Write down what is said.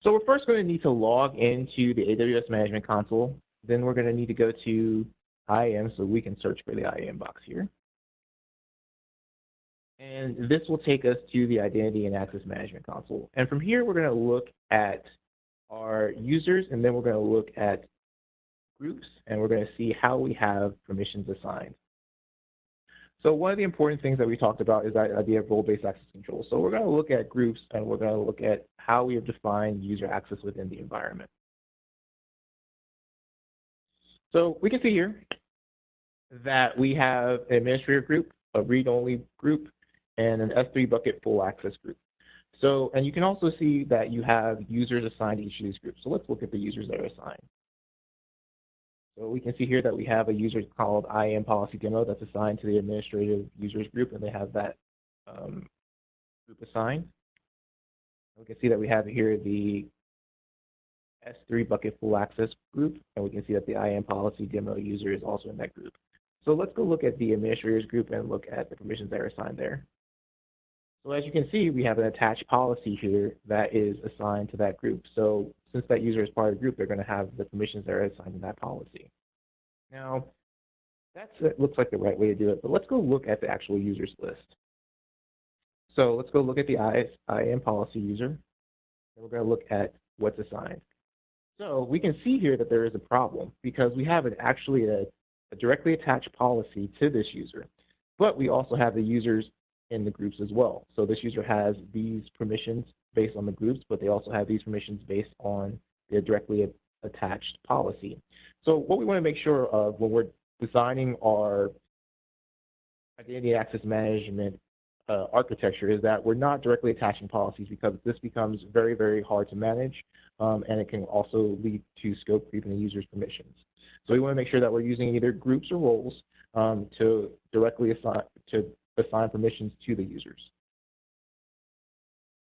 So we're first going to need to log into the AWS Management Console. Then we're going to need to go to IAM so we can search for the IAM box here. And this will take us to the Identity and Access Management Console. And from here, we're going to look at our users, and then we're going to look at groups, and we're going to see how we have permissions assigned. So one of the important things that we talked about is that idea of role-based access control. So we're going to look at groups, and we're going to look at how we have defined user access within the environment. So we can see here that we have an administrator group, a read-only group, and an S3 bucket full access group. So, and you can also see that you have users assigned to each of these groups. So let's look at the users that are assigned. So we can see here that we have a user called IAM policy demo that's assigned to the administrative users group, and they have that group assigned. We can see that we have here the S3 bucket full access group, and we can see that the IAM policy demo user is also in that group. So let's go look at the administrators group and look at the permissions that are assigned there. So as you can see, we have an attached policy here that is assigned to that group. So since that user is part of the group, they're going to have the permissions that are assigned to that policy. Now, that looks like the right way to do it, but let's go look at the actual users list. So let's go look at the IAM policy user, and we're going to look at what's assigned. So we can see here that there is a problem because we have actually a directly attached policy to this user, but we also have the users in the groups as well. So this user has these permissions based on the groups, but they also have these permissions based on the directly attached policy. So what we want to make sure of when we're designing our identity access management architecture is that we're not directly attaching policies, because this becomes very, very hard to manage, and it can also lead to scope creep in the user's permissions. So we want to make sure that we're using either groups or roles to directly assign permissions to the users.